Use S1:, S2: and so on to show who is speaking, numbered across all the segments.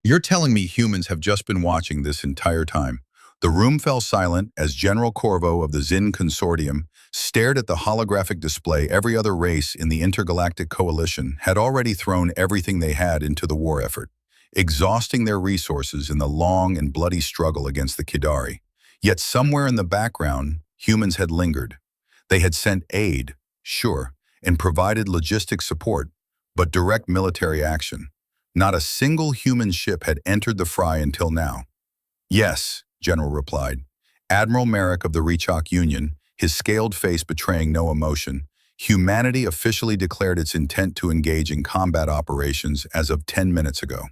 S1: You're telling me humans have just been watching this entire time. The room fell silent as General Corvo of the Zin Consortium stared at the holographic display. Every other race in the intergalactic coalition had already thrown everything they had into the war effort, exhausting their resources in the long and bloody struggle against the Kidari. Yet somewhere in the background, humans had lingered. They had sent aid, sure, and provided logistic support, but direct military action. Not a single human ship had entered the fray until now. Yes, General replied. Admiral Merrick of the Reachok Union, his scaled face betraying no emotion, humanity officially declared its intent to engage in combat operations as of 10 minutes ago.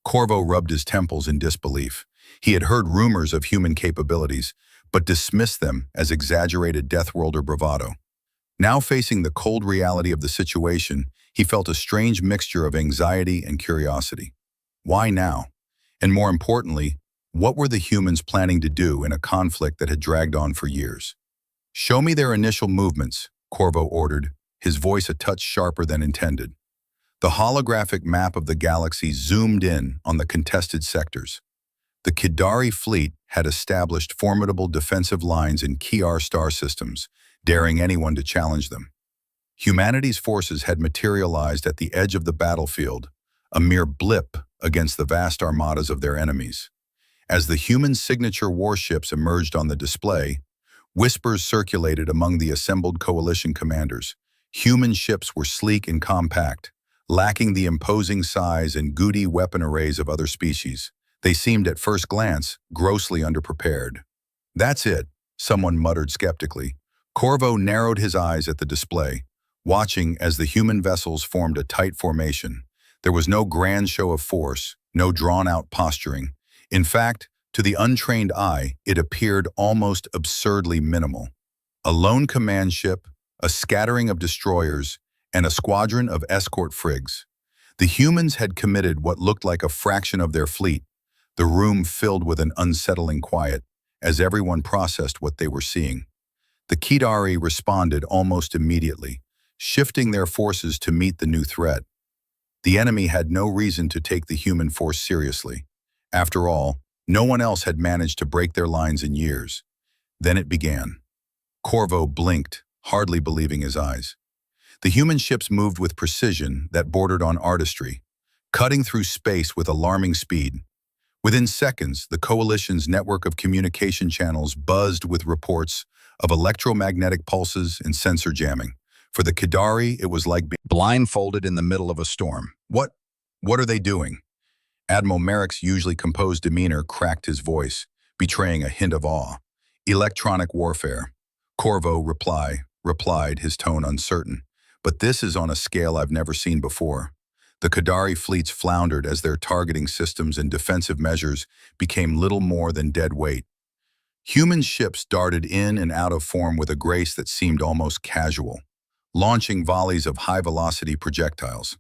S1: Corvo rubbed his temples in disbelief. He had heard rumors of human capabilities, but dismissed them as exaggerated death world or bravado. Now facing the cold reality of the situation, he felt a strange mixture of anxiety and curiosity. Why now? And more importantly, what were the humans planning to do in a conflict that had dragged on for years? Show me their initial movements, Corvo ordered, his voice a touch sharper than intended. The holographic map of the galaxy zoomed in on the contested sectors. The Kidari fleet had established formidable defensive lines in key star systems, daring anyone to challenge them. Humanity's forces had materialized at the edge of the battlefield, a mere blip against the vast armadas of their enemies. As the human signature warships emerged on the display, whispers circulated among the assembled coalition commanders. Human ships were sleek and compact, lacking the imposing size and gaudy weapon arrays of other species. They seemed at first glance grossly underprepared. That's it, someone muttered skeptically. Corvo narrowed his eyes at the display, watching as the human vessels formed a tight formation. There was no grand show of force, no drawn-out posturing. In fact, to the untrained eye, it appeared almost absurdly minimal. A lone command ship, a scattering of destroyers, and a squadron of escort frigs. The humans had committed what looked like a fraction of their fleet. The room filled with an unsettling quiet, as everyone processed what they were seeing. The Kidari responded almost immediately, shifting their forces to meet the new threat. The enemy had no reason to take the human force seriously. After all, no one else had managed to break their lines in years. Then it began. Corvo blinked, hardly believing his eyes. The human ships moved with precision that bordered on artistry, cutting through space with alarming speed. Within seconds, the coalition's network of communication channels buzzed with reports of electromagnetic pulses and sensor jamming. For the Kidari, it was like being blindfolded in the middle of a storm. What are they doing? Admiral Merrick's usually composed demeanor cracked his voice, betraying a hint of awe. Electronic warfare. Corvo replied, his tone uncertain. But this is on a scale I've never seen before. The Kidari fleets floundered as their targeting systems and defensive measures became little more than dead weight. Human ships darted in and out of form with a grace that seemed almost casual, launching volleys of high-velocity projectiles.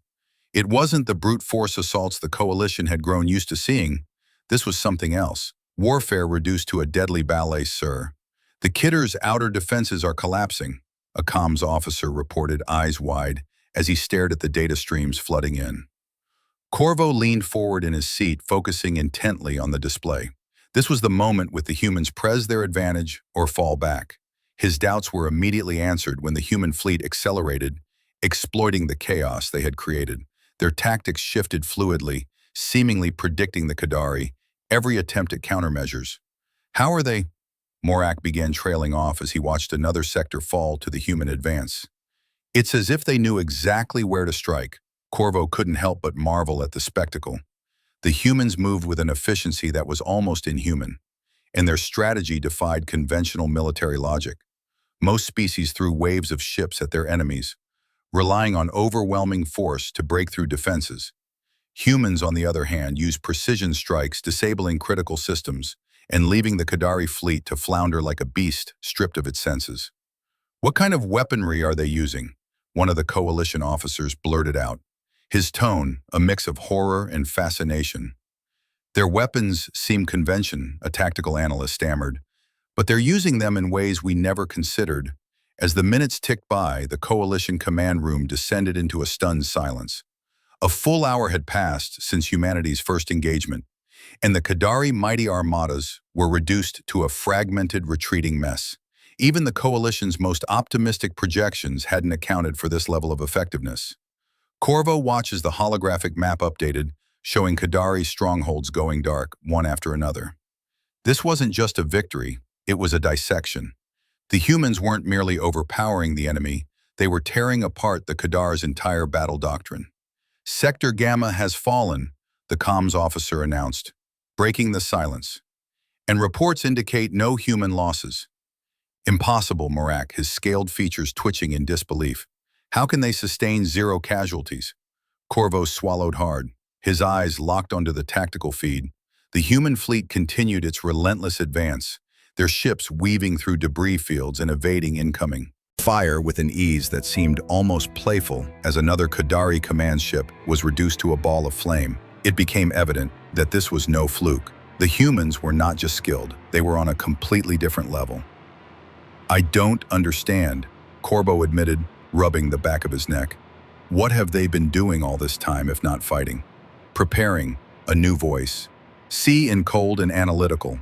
S1: It wasn't the brute force assaults the coalition had grown used to seeing. This was something else. Warfare reduced to a deadly ballet, sir. The Kidder's outer defenses are collapsing, a comms officer reported, eyes wide, as he stared at the data streams flooding in. Corvo leaned forward in his seat, focusing intently on the display. This was the moment with the humans press their advantage or fall back. His doubts were immediately answered when the human fleet accelerated, exploiting the chaos they had created. Their tactics shifted fluidly, seemingly predicting the Kidari, every attempt at countermeasures. How are they? Morak began trailing off as he watched another sector fall to the human advance. It's as if they knew exactly where to strike. Corvo couldn't help but marvel at the spectacle. The humans moved with an efficiency that was almost inhuman, and their strategy defied conventional military logic. Most species threw waves of ships at their enemies, relying on overwhelming force to break through defenses. Humans, on the other hand, used precision strikes, disabling critical systems, and leaving the Kidari fleet to flounder like a beast stripped of its senses. What kind of weaponry are they using? One of the coalition officers blurted out, his tone a mix of horror and fascination. Their weapons seem conventional, a tactical analyst stammered, but they're using them in ways we never considered. As the minutes ticked by, the coalition command room descended into a stunned silence. A full hour had passed since humanity's first engagement, and the Qadari mighty armadas were reduced to a fragmented, retreating mess. Even the coalition's most optimistic projections hadn't accounted for this level of effectiveness. Corvo watches the holographic map updated, showing Qadari strongholds going dark, one after another. This wasn't just a victory, it was a dissection. The humans weren't merely overpowering the enemy, they were tearing apart the Qadar's entire battle doctrine. Sector Gamma has fallen, the comms officer announced, breaking the silence. And reports indicate no human losses. Impossible, Marak, his scaled features twitching in disbelief. How can they sustain 0 casualties? Corvo swallowed hard, his eyes locked onto the tactical feed. The human fleet continued its relentless advance, their ships weaving through debris fields and evading incoming fire with an ease that seemed almost playful as another Qadari command ship was reduced to a ball of flame. It became evident that this was no fluke. The humans were not just skilled, they were on a completely different level. I don't understand, Corvo admitted, rubbing the back of his neck. What have they been doing all this time if not fighting? Preparing, a new voice. C in cold and analytical.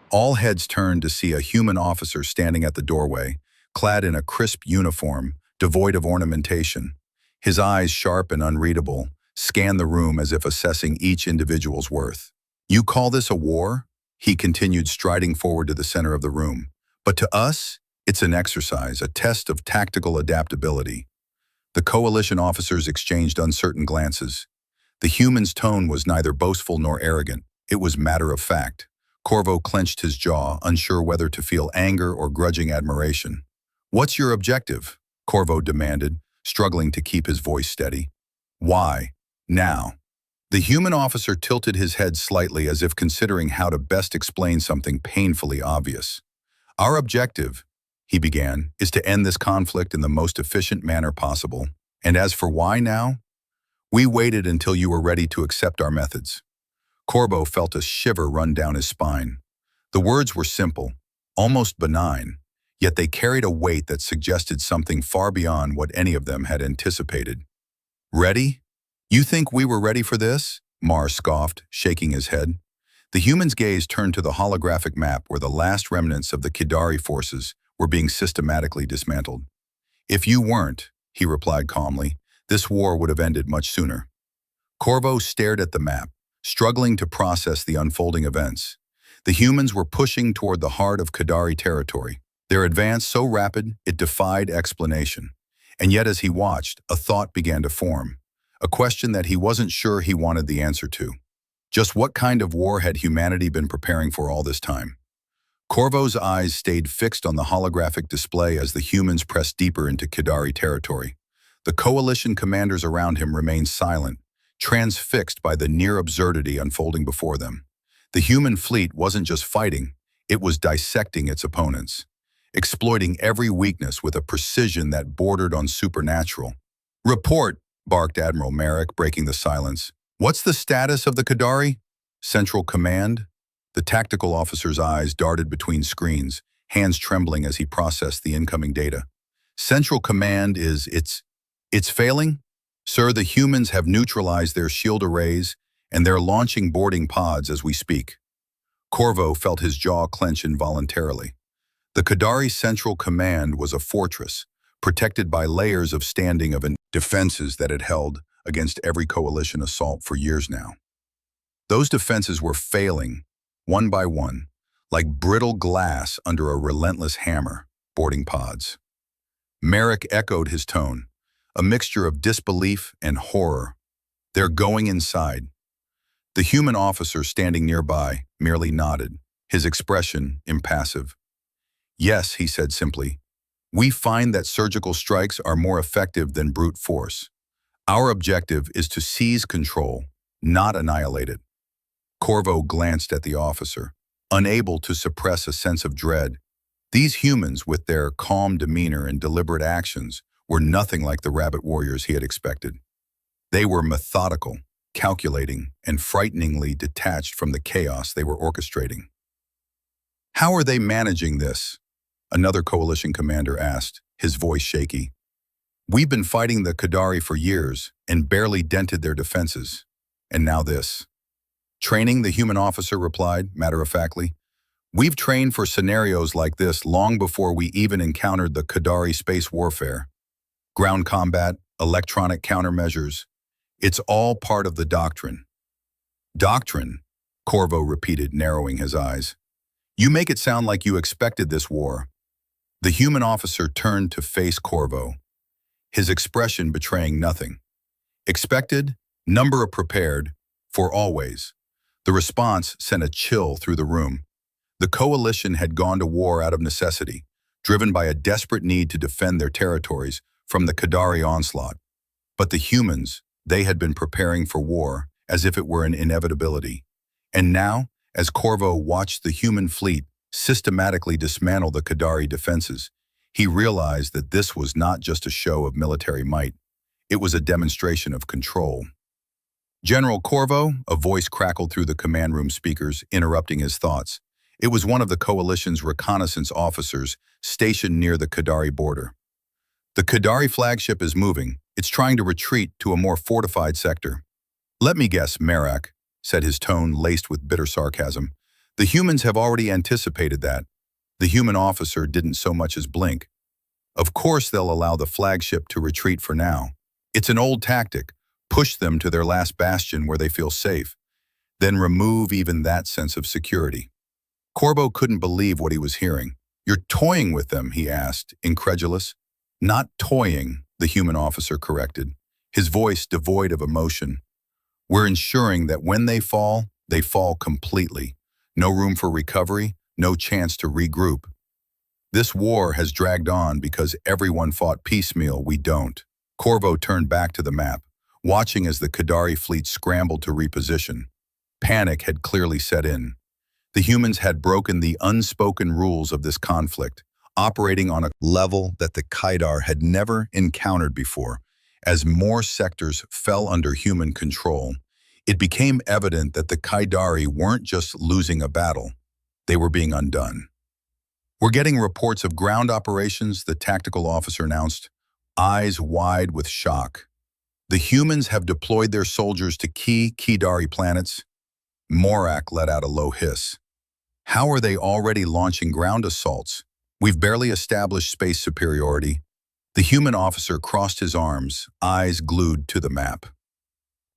S1: All heads turned to see a human officer standing at the doorway, clad in a crisp uniform, devoid of ornamentation. His eyes, sharp and unreadable, scanned the room as if assessing each individual's worth. You call this a war? He continued, striding forward to the center of the room. But to us, it's an exercise, a test of tactical adaptability. The coalition officers exchanged uncertain glances. The human's tone was neither boastful nor arrogant. It was matter of fact. Corvo clenched his jaw, unsure whether to feel anger or grudging admiration. What's your objective? Corvo demanded, struggling to keep his voice steady. Why? Now. The human officer tilted his head slightly as if considering how to best explain something painfully obvious. Our objective, he began, is to end this conflict in the most efficient manner possible. And as for why now? We waited until you were ready to accept our methods. Corvo felt a shiver run down his spine. The words were simple, almost benign, yet they carried a weight that suggested something far beyond what any of them had anticipated. Ready? You think we were ready for this? Mar scoffed, shaking his head. The human's gaze turned to the holographic map where the last remnants of the Qadari forces were being systematically dismantled. If you weren't, he replied calmly, this war would have ended much sooner. Corvo stared at the map, struggling to process the unfolding events. The humans were pushing toward the heart of Qadari territory, their advance so rapid it defied explanation. And yet as he watched, a thought began to form, a question that he wasn't sure he wanted the answer to. Just what kind of war had humanity been preparing for all this time? Corvo's eyes stayed fixed on the holographic display as the humans pressed deeper into Qadari territory. The coalition commanders around him remained silent, transfixed by the near absurdity unfolding before them. The human fleet wasn't just fighting, it was dissecting its opponents, exploiting every weakness with a precision that bordered on supernatural. Report, barked Admiral Merrick, breaking the silence. What's the status of the Qadari? Central Command? The tactical officer's eyes darted between screens, hands trembling as he processed the incoming data. Central Command it's failing? Sir, the humans have neutralized their shield arrays, and they're launching boarding pods as we speak. Corvo felt his jaw clench involuntarily. The Qadari Central Command was a fortress, protected by layers of standing defenses that had held against every coalition assault for years now. Those defenses were failing, one by one, like brittle glass under a relentless hammer, boarding pods. Merrick echoed his tone, a mixture of disbelief and horror. They're going inside. The human officer standing nearby merely nodded, his expression impassive. Yes, he said simply, we find that surgical strikes are more effective than brute force. Our objective is to seize control, not annihilate it. Corvo glanced at the officer, unable to suppress a sense of dread. These humans, with their calm demeanor and deliberate actions, were nothing like the rabbit warriors he had expected. They were methodical, calculating, and frighteningly detached from the chaos they were orchestrating. How are they managing this? Another coalition commander asked, his voice shaky. We've been fighting the Qadari for years and barely dented their defenses. And now this. Training, the human officer replied, matter-of-factly. We've trained for scenarios like this long before we even encountered the Qadari space warfare. Ground combat, electronic countermeasures. It's all part of the doctrine. Doctrine, Corvo repeated, narrowing his eyes. You make it sound like you expected this war. The human officer turned to face Corvo, his expression betraying nothing. Expected, number of prepared, for always. The response sent a chill through the room. The coalition had gone to war out of necessity, driven by a desperate need to defend their territories from the Qadari onslaught. But the humans, they had been preparing for war as if it were an inevitability. And now, as Corvo watched the human fleet systematically dismantle the Qadari defenses, he realized that this was not just a show of military might. It was a demonstration of control. General Corvo, a voice crackled through the command room speakers, interrupting his thoughts. It was one of the coalition's reconnaissance officers stationed near the Qadari border. The Qadari flagship is moving. It's trying to retreat to a more fortified sector. Let me guess, Merak, said his tone laced with bitter sarcasm. The humans have already anticipated that. The human officer didn't so much as blink. Of course they'll allow the flagship to retreat for now. It's an old tactic. Push them to their last bastion where they feel safe. Then remove even that sense of security. Corvo couldn't believe what he was hearing. You're toying with them, he asked, incredulous. Not toying, the human officer corrected, his voice devoid of emotion. We're ensuring that when they fall completely. No room for recovery, no chance to regroup. This war has dragged on because everyone fought piecemeal, we don't. Corvo turned back to the map, watching as the Qadari fleet scrambled to reposition. Panic had clearly set in. The humans had broken the unspoken rules of this conflict, operating on a level that the Qaidar had never encountered before. As more sectors fell under human control, it became evident that the Qaidari weren't just losing a battle, they were being undone. We're getting reports of ground operations, the tactical officer announced, eyes wide with shock. The humans have deployed their soldiers to key Qadari planets. Morak let out a low hiss. How are they already launching ground assaults? We've barely established space superiority. The human officer crossed his arms, eyes glued to the map.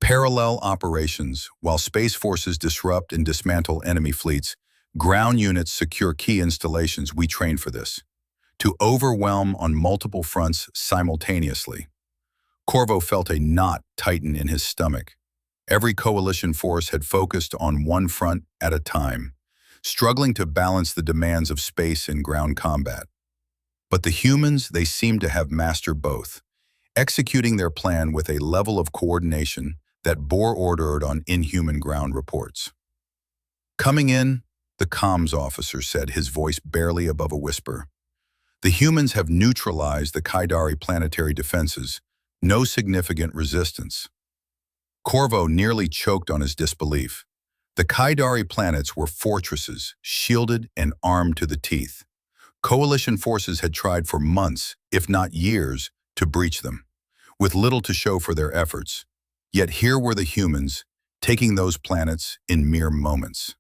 S1: Parallel operations. While space forces disrupt and dismantle enemy fleets, ground units secure key installations. We train for this. To overwhelm on multiple fronts simultaneously. Corvo felt a knot tighten in his stomach. Every coalition force had focused on one front at a time, struggling to balance the demands of space and ground combat. But the humans, they seemed to have mastered both, executing their plan with a level of coordination that bore ordered on inhuman ground reports. Coming in, the comms officer said, his voice barely above a whisper. The humans have neutralized the Qaidari planetary defenses. No significant resistance. Corvo nearly choked on his disbelief. The Qaidari planets were fortresses, shielded and armed to the teeth. Coalition forces had tried for months, if not years, to breach them, with little to show for their efforts. Yet here were the humans, taking those planets in mere moments.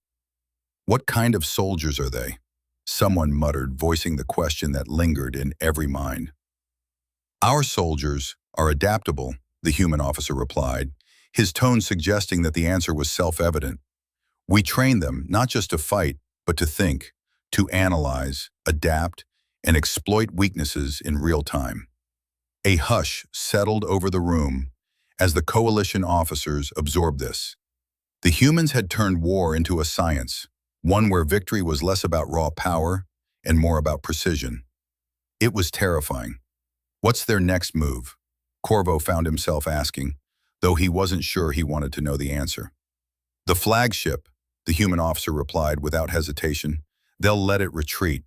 S1: What kind of soldiers are they? Someone muttered, voicing the question that lingered in every mind. Our soldiers are adaptable, the human officer replied, his tone suggesting that the answer was self-evident. We train them not just to fight, but to think, to analyze, adapt, and exploit weaknesses in real time. A hush settled over the room as the coalition officers absorbed this. The humans had turned war into a science, one where victory was less about raw power and more about precision. It was terrifying. What's their next move? Corvo found himself asking, though he wasn't sure he wanted to know the answer. The flagship, the human officer replied without hesitation. They'll let it retreat,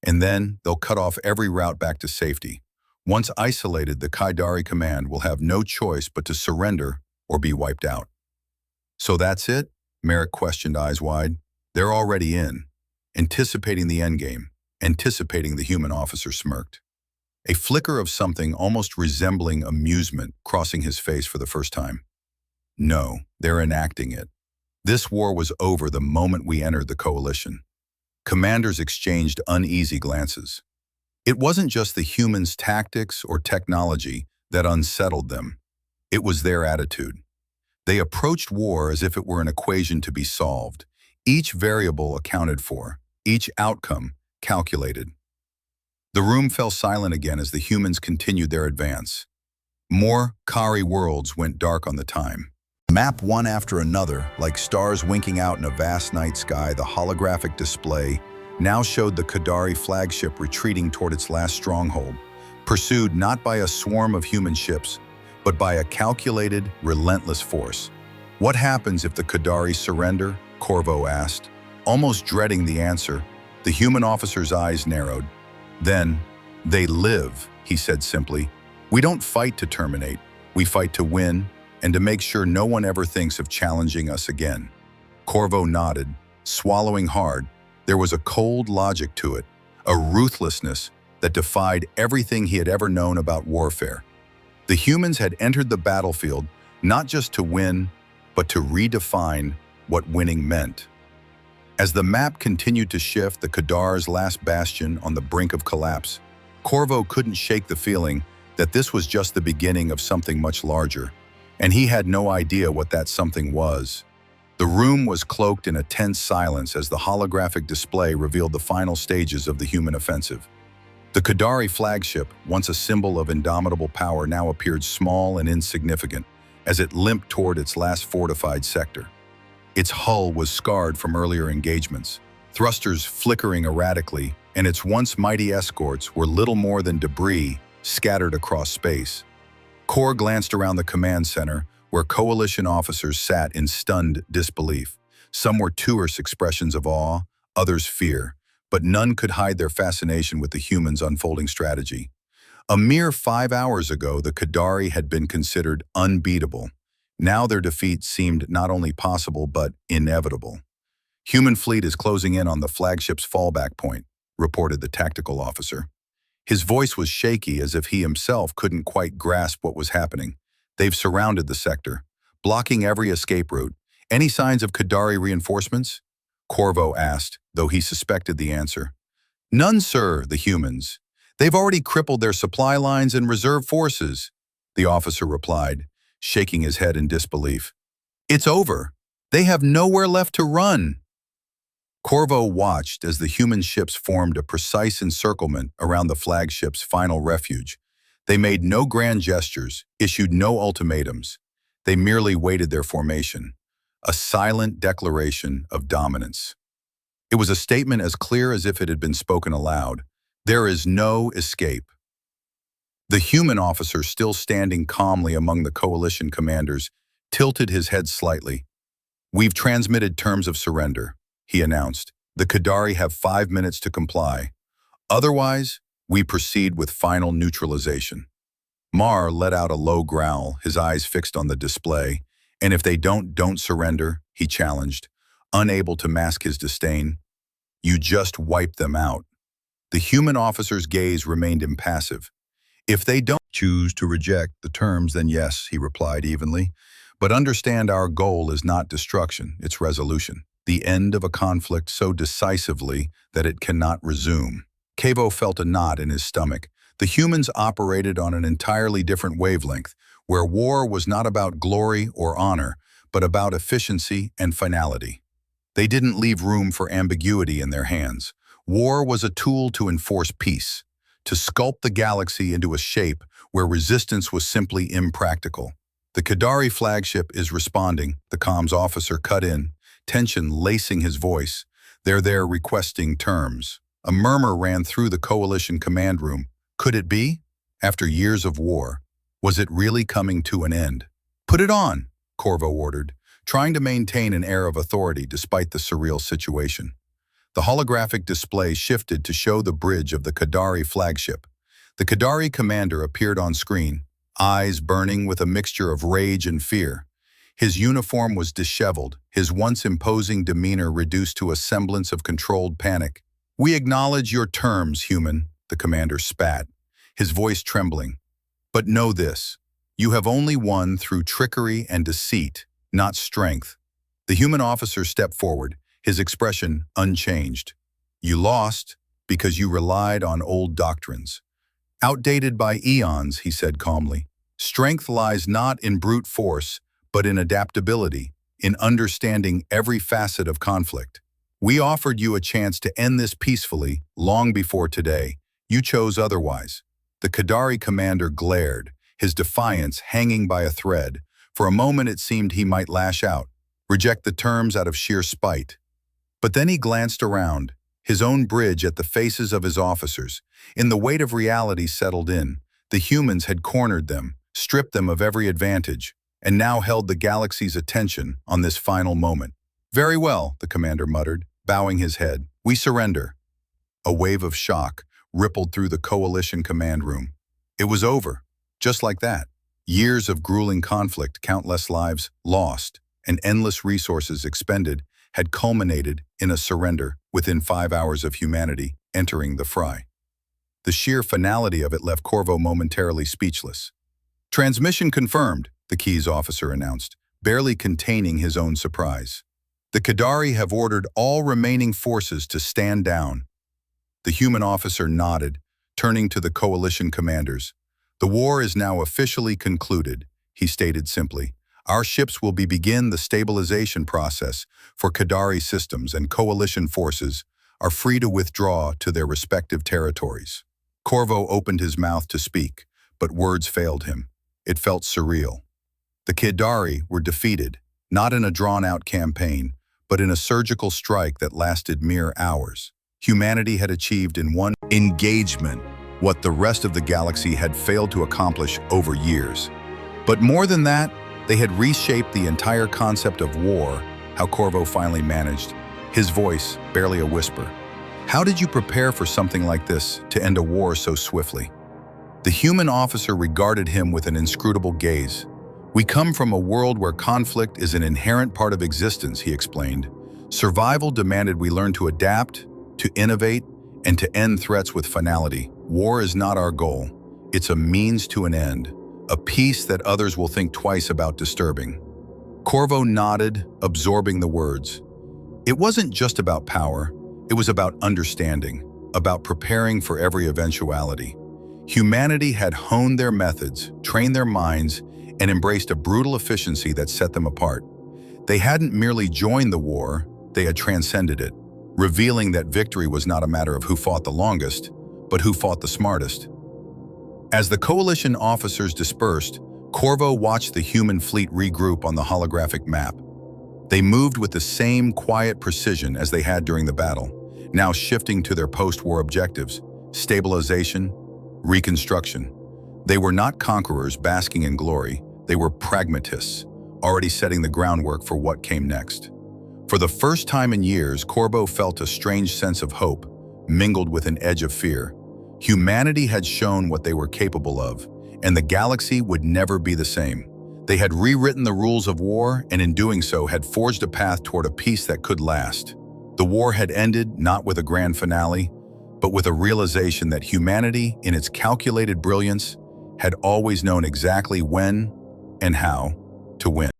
S1: and then they'll cut off every route back to safety. Once isolated, the Qaidari command will have no choice but to surrender or be wiped out. So that's it? Merrick questioned, eyes wide. They're already in, anticipating the endgame, anticipating, the human officer smirked. a flicker of something almost resembling amusement crossing his face for the first time. No, they're enacting it. This war was over the moment we entered the coalition. Commanders exchanged uneasy glances. It wasn't just the humans' tactics or technology that unsettled them. It was their attitude. They approached war as if it were an equation to be solved, each variable accounted for, each outcome calculated. The room fell silent again as the humans continued their advance. More Kari worlds went dark on the time. Map one after another, like stars winking out in a vast night sky, the holographic display now showed the Qadari flagship retreating toward its last stronghold, pursued not by a swarm of human ships, but by a calculated, relentless force. What happens if the Qadari surrender? Corvo asked. Almost dreading the answer, the human officer's eyes narrowed. Then, they live, he said simply. We don't fight to terminate, we fight to win, and to make sure no one ever thinks of challenging us again. Corvo nodded, swallowing hard. There was a cold logic to it, a ruthlessness that defied everything he had ever known about warfare. The humans had entered the battlefield not just to win, but to redefine what winning meant. As the map continued to shift, the Qadar's last bastion on the brink of collapse, Corvo couldn't shake the feeling that this was just the beginning of something much larger, and he had no idea what that something was. The room was cloaked in a tense silence as the holographic display revealed the final stages of the human offensive. The Qadari flagship, once a symbol of indomitable power, now appeared small and insignificant as it limped toward its last fortified sector. Its hull was scarred from earlier engagements, thrusters flickering erratically, and its once mighty escorts were little more than debris scattered across space. Kor glanced around the command center, where coalition officers sat in stunned disbelief. Some were terse expressions of awe, others fear, but none could hide their fascination with the humans' unfolding strategy. A mere 5 hours ago, the Qadari had been considered unbeatable. Now their defeat seemed not only possible, but inevitable. Human fleet is closing in on the flagship's fallback point, reported the tactical officer. His voice was shaky as if he himself couldn't quite grasp what was happening. They've surrounded the sector, blocking every escape route. Any signs of Qadari reinforcements? Corvo asked, though he suspected the answer. None, sir, the humans. They've already crippled their supply lines and reserve forces, the officer replied, shaking his head in disbelief. It's over. They have nowhere left to run. Corvo watched as the human ships formed a precise encirclement around the flagship's final refuge. They made no grand gestures, issued no ultimatums. They merely waited their formation, a silent declaration of dominance. It was a statement as clear as if it had been spoken aloud. There is no escape. The human officer, still standing calmly among the coalition commanders, tilted his head slightly. We've transmitted terms of surrender, he announced. The Qadari have 5 minutes to comply. Otherwise, we proceed with final neutralization. Mar let out a low growl, his eyes fixed on the display. And if they don't surrender, he challenged, unable to mask his disdain. You just wipe them out. The human officer's gaze remained impassive. If they don't choose to reject the terms, then yes, he replied evenly. But understand our goal is not destruction, it's resolution. The end of a conflict so decisively that it cannot resume. Kevo felt a knot in his stomach. The humans operated on an entirely different wavelength, where war was not about glory or honor, but about efficiency and finality. They didn't leave room for ambiguity in their hands. War was a tool to enforce peace, to sculpt the galaxy into a shape where resistance was simply impractical. The Qadari flagship is responding, the comms officer cut in, tension lacing his voice. They're there requesting terms. A murmur ran through the coalition command room. Could it be? After years of war, was it really coming to an end? Put it on, Corvo ordered, trying to maintain an air of authority despite the surreal situation. The holographic display shifted to show the bridge of the Qadari flagship. The Qadari commander appeared on screen, eyes burning with a mixture of rage and fear. His uniform was disheveled, his once imposing demeanor reduced to a semblance of controlled panic. We acknowledge your terms, human, the commander spat. his voice trembling. But know this, you have only won through trickery and deceit, not strength. The human officer stepped forward, his expression unchanged. You lost because you relied on old doctrines. Outdated by eons, he said calmly. Strength lies not in brute force, but in adaptability, in understanding every facet of conflict. We offered you a chance to end this peacefully long before today. You chose otherwise. The Qadari commander glared, his defiance hanging by a thread. For a moment it seemed he might lash out, reject the terms out of sheer spite. But then he glanced around, his own bridge at the faces of his officers. In the weight of reality settled in, the humans had cornered them, stripped them of every advantage, and now held the galaxy's attention on this final moment. Very well, the commander muttered, bowing his head. We surrender. A wave of shock rippled through the coalition command room. It was over, just like that. Years of grueling conflict, countless lives lost, and endless resources expended had culminated in a surrender within 5 hours of humanity entering the fray. The sheer finality of it left Corvo momentarily speechless. Transmission confirmed, the Keys officer announced, barely containing his own surprise. The Qadari have ordered all remaining forces to stand down. The human officer nodded, turning to the coalition commanders. The war is now officially concluded, he stated simply. Our ships will begin the stabilization process for Qadari systems, and coalition forces are free to withdraw to their respective territories. Corvo opened his mouth to speak, but words failed him. It felt surreal. The Qadari were defeated, not in a drawn-out campaign, but in a surgical strike that lasted mere hours. Humanity had achieved in one engagement what the rest of the galaxy had failed to accomplish over years. But more than that, they had reshaped the entire concept of war, how Corvo finally managed, his voice barely a whisper. How did you prepare for something like this, to end a war so swiftly? The human officer regarded him with an inscrutable gaze. We come from a world where conflict is an inherent part of existence, he explained. Survival demanded we learn to adapt, to innovate, and to end threats with finality. War is not our goal. It's a means to an end, a peace that others will think twice about disturbing. Corvo nodded, absorbing the words. It wasn't just about power, it was about understanding, about preparing for every eventuality. Humanity had honed their methods, trained their minds, and embraced a brutal efficiency that set them apart. They hadn't merely joined the war, they had transcended it, revealing that victory was not a matter of who fought the longest, but who fought the smartest. As the coalition officers dispersed, Corvo watched the human fleet regroup on the holographic map. They moved with the same quiet precision as they had during the battle, now shifting to their post-war objectives: stabilization, reconstruction. They were not conquerors basking in glory, they were pragmatists, already setting the groundwork for what came next. For the first time in years, Corvo felt a strange sense of hope, mingled with an edge of fear. Humanity had shown what they were capable of, and the galaxy would never be the same. They had rewritten the rules of war, and in doing so had forged a path toward a peace that could last. The war had ended not with a grand finale, but with a realization that humanity, in its calculated brilliance, had always known exactly when and how to win.